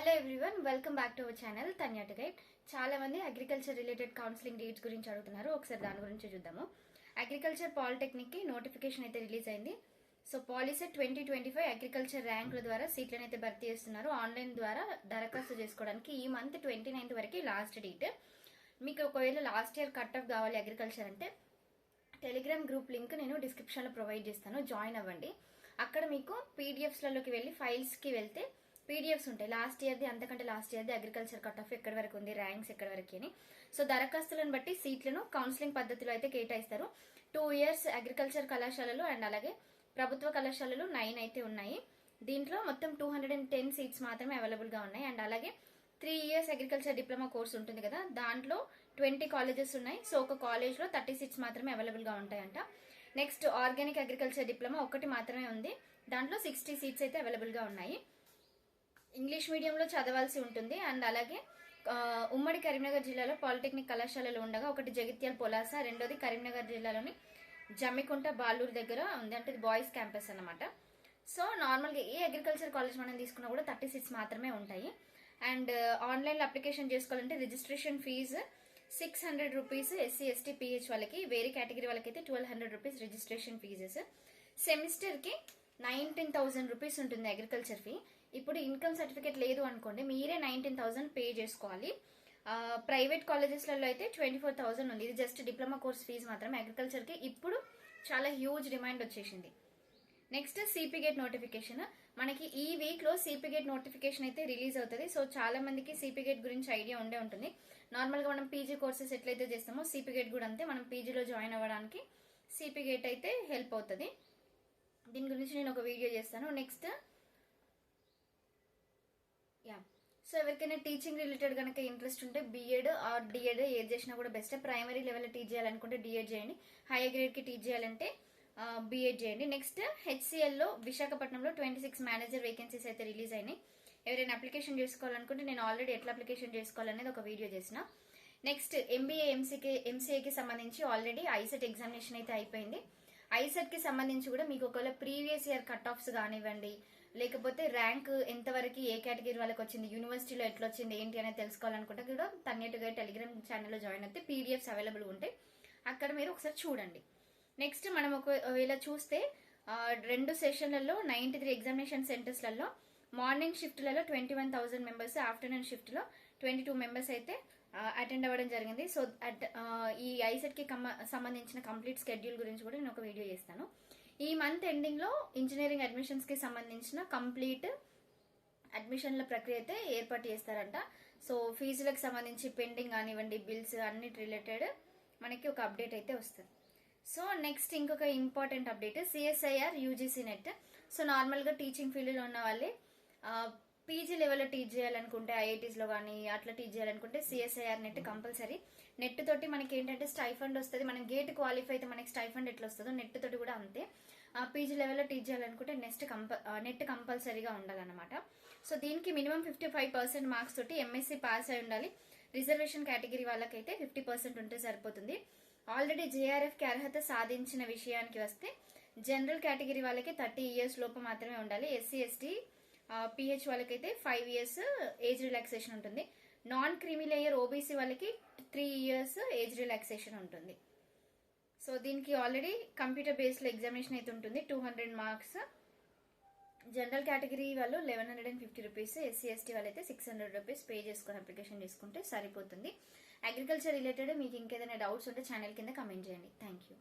Hello everyone, welcome back to our channel Tanya to guide. చాలా మంది agriculture related counselling dates గురించి అడుగుతున్నారు. ఒకసారి దాని గురించి చూద్దాము. అగ్రికల్చర్ పాలిటెక్నిక్ కి నోటిఫికేషన్ అయితే రిలీజ్ అయింది. సో పాలిసెట్ 2025 అగ్రికల్చర్ ర్యాంకుల ద్వారా సీట్లను అయితే భర్తీ చేస్తున్నారు. ఆన్లైన్ ద్వారా దరఖాస్తు చేసుకోవడానికి ఈ మంత్ 29th వరకు లాస్ట్ డేట్. మీకు ఒకవేళ లాస్ట్ ఇయర్ కట్ ఆఫ్ కావాలి అగ్రికల్చర్ అంటే టెలిగ్రామ్ గ్రూప్ లింక్ నేను డిస్క్రిప్షన్ లో ప్రొవైడ్ చేస్తాను, జాయిన్ అవ్వండి. అక్కడ మీకు పీడిఎఫ్స్లలోకి వెళ్ళి ఫైల్స్ కి వెళ్తే పీడిఎఫ్స్ ఉంటాయి. లాస్ట్ ఇయర్ది, అంతకంటే లాస్ట్ ఇయర్ది అగ్రికల్చర్ కట్ ఆఫ్ ఎక్కడి వరకు ఉంది, ర్యాంక్స్ ఎక్కడి వరకు అని. సో దరఖాస్తులను బట్టి సీట్లను కౌన్సిలింగ్ పద్ధతిలో అయితే కేటాయిస్తారు. 2 years అగ్రికల్చర్ కళాశాలలు అండ్ అలాగే ప్రభుత్వ కళాశాలలు 9 అయితే ఉన్నాయి. దీంట్లో మొత్తం 210 సీట్స్ మాత్రమే అవైలబుల్ గా ఉన్నాయి. అండ్ అలాగే 3 years అగ్రికల్చర్ డిప్లొమా కోర్స్ ఉంటుంది కదా, దాంట్లో 20 కాలేజెస్ ఉన్నాయి. సో ఒక కాలేజ్ లో 30 సీట్స్ మాత్రమే అవైలబుల్ గా ఉంటాయంట. నెక్స్ట్ ఆర్గానిక్ అగ్రికల్చర్ డిప్లొమా ఒకటి మాత్రమే ఉంది, దాంట్లో 60 సీట్స్ అయితే అవైలబుల్ గా ఉన్నాయి. ఇంగ్లీష్ మీడియంలో చదవాల్సి ఉంటుంది. అండ్ అలాగే ఉమ్మడి కరీంనగర్ జిల్లాలో పాలిటెక్నిక్ కళాశాలలు ఉండగా ఒకటి జగిత్యాల పొలాస, రెండోది కరీంనగర్ జిల్లాలోని జమ్మికుంట బాలూరు దగ్గర ఉంది, అంటే ఇది బాయ్స్ క్యాంపస్ అన్నమాట. సో నార్మల్గా ఏ అగ్రికల్చర్ కాలేజ్ మనం తీసుకున్నా కూడా 30 సీట్స్ మాత్రమే ఉంటాయి. అండ్ ఆన్లైన్లో అప్లికేషన్ చేసుకోవాలంటే registration fee 600 rupees SC ST PH వాళ్ళకి, వేరే కేటగిరీ వాళ్ళకి అయితే 1200 రూపీస్ రిజిస్ట్రేషన్ ఫీజెస్. సెమిస్టర్కి 19,000 రూపీస్ ఉంటుంది అగ్రికల్చర్ ఫీ. ఇప్పుడు ఇన్కమ్ సర్టిఫికేట్ లేదు అనుకోండి, మీరే 19,000 పే చేసుకోవాలి. ప్రైవేట్ కాలేజెస్లలో అయితే 24,000 ఉంది. ఇది జస్ట్ డిప్లొమా కోర్స్ ఫీజు మాత్రమే. అగ్రికల్చర్కి ఇప్పుడు చాలా హ్యూజ్ డిమాండ్ వచ్చేసింది. Next CP gate notification. మనకి ఈ వీక్ లో సిపి గేట్ నోటిఫికేషన్ అయితే రిలీజ్ అవుతుంది. సో చాలా మందికి సిపి గేట్ గురించి ఐడియా ఉండే ఉంటుంది. నార్మల్ గా మనం పీజీ కోర్సెస్ ఎట్లయితే చేస్తామో సిపి గేట్ కూడా అంతే. మనం పీజీలో జాయిన్ అవ్వడానికి సిపి గేట్ అయితే హెల్ప్ అవుతుంది. దీని గురించి నేను ఒక వీడియో చేస్తాను. నెక్స్ట్ సో ఎవరికైనా టీచింగ్ రిలేటెడ్ కనుక ఇంట్రెస్ట్ ఉంటే బీఎడ్ ఆర్ డిఎడ్ ఏది చేసినా కూడా బెస్ట్. ప్రైమరీ లెవెల్లో టీచ్ చేయాలనుకుంటే డిఎడ్ చేయండి, హైయర్ గ్రేడ్ కి టీచ్ చేయాలంటే బీఎడ్ చేయండి. నెక్స్ట్ హెచ్సిఎల్ లో విశాఖపట్నంలో 26 మేనేజర్ వేకెన్సీస్ అయితే రిలీజ్ అయినాయి. ఎవరైనా అప్లికేషన్ చేసుకోవాలనుకుంటే నేను ఆల్రెడీ ఎట్లా అప్లికేషన్ చేసుకోవాలనేది ఒక వీడియో చేసిన. నెక్స్ట్ ఎంబీఏ ఎంసీఏకి సంబంధించి ఆల్రెడీ ఐసెట్ ఎగ్జామినేషన్ అయితే అయిపోయింది. ఐసెట్ కి సంబంధించి కూడా మీకు ఒకవేళ ప్రీవియస్ ఇయర్ కట్ ఆఫ్స్ కానివ్వండి, లేకపోతే ర్యాంక్ ఎంతవరకు ఏ కేటగిరీ వాళ్ళకి వచ్చింది, యూనివర్సిటీలో ఎట్లా వచ్చింది ఏంటి అనేది తెలుసుకోవాలనుకుంటే కూడా తన్యా టు గైడ్ టెలిగ్రామ్ ఛానల్లో జాయిన్ అయితే పీడిఎఫ్స్ అవైలబుల్ ఉంటాయి, అక్కడ మీరు ఒకసారి చూడండి. నెక్స్ట్ మనం ఒకవేళ చూస్తే 2 సెషన్లలో 93 ఎగ్జామినేషన్ సెంటర్స్లలో మార్నింగ్ షిఫ్ట్లలో 21,000 మెంబర్స్, ఆఫ్టర్నూన్ షిఫ్ట్ లో 22 మెంబర్స్ అయితే అటెండ్ అవ్వడం జరిగింది. సో ఈ ఐసెట్ కి సంబంధించిన కంప్లీట్ షెడ్యూల్ గురించి కూడా నేను ఒక వీడియో చేస్తాను. ఈ మంత్ ఎండింగ్ లో ఇంజనీరింగ్ అడ్మిషన్స్ కి సంబంధించిన కంప్లీట్ అడ్మిషన్ల ప్రక్రియ అయితే ఏర్పాటు చేస్తారంట. సో ఫీజులకు సంబంధించి పెండింగ్ కానివ్వండి, బిల్స్ అన్నిటి రిలేటెడ్ మనకి ఒక అప్డేట్ అయితే వస్తుంది. సో నెక్స్ట్ ఇంకొక important update, CSIR UGC net. So normal గా టీచింగ్ ఫీల్డ్ లో ఉన్న వాళ్ళే పీజీ లెవెల్లో టీచ్ చేయాలనుకుంటే, ఐఐటీస్ లో కానీ అట్లా టీచ్ చేయాలనుకుంటే సిఎస్ఐఆర్ నెట్ కంపల్సరీ. నెట్ తోటి మనకి ఏంటంటే స్టైఫండ్ వస్తుంది. మనం గేట్ క్వాలిఫై అయితే మనకి స్టైఫండ్ ఎట్లా వస్తుందో నెట్ తోటి కూడా అంతే. పీజీ లెవెల్లో టీచ్ చేయాలనుకుంటే నెట్ కంపల్సరీగా ఉండాలన్నమాట. సో దీనికి మినిమం 55% మార్క్స్ తోటి ఎంఎస్సీ పాస్ అయి ఉండాలి. రిజర్వేషన్ కేటగిరీ వాళ్ళకైతే 50% ఉంటే సరిపోతుంది. ఆల్రెడీ జేఆర్ఎఫ్ కి అర్హత సాధించిన విషయానికి వస్తే జనరల్ కేటగిరీ వాళ్ళకి 30 years లోపు మాత్రమే ఉండాలి. ఎస్సీ ఎస్టీ పిహెచ్ వాళ్ళకైతే 5 years ఏజ్ రిలాక్సేషన్ ఉంటుంది. నాన్ క్రీమీ లేయర్ ఓబీసీ వాళ్ళకి 3 years ఏజ్ రిలాక్సేషన్ ఉంటుంది. సో దీనికి ఆల్రెడీ కంప్యూటర్ బేస్డ్ ఎగ్జామినేషన్ అయితే ఉంటుంది, 200 మార్క్స్. జనరల్ కేటగిరీ వాళ్ళు 1150 రూపీస్, ఎస్సీ ఎస్టీ వాళ్ళైతే 600 రూపీస్ పే చేసుకుని అప్లికేషన్ చేసుకుంటే సరిపోతుంది. అగ్రికల్చర్ రిలేటెడ్ మీకు ఇంకేదైనా డౌట్స్ ఉంటే ఛానల్ కింద కమెంట్ చేయండి. Thank you.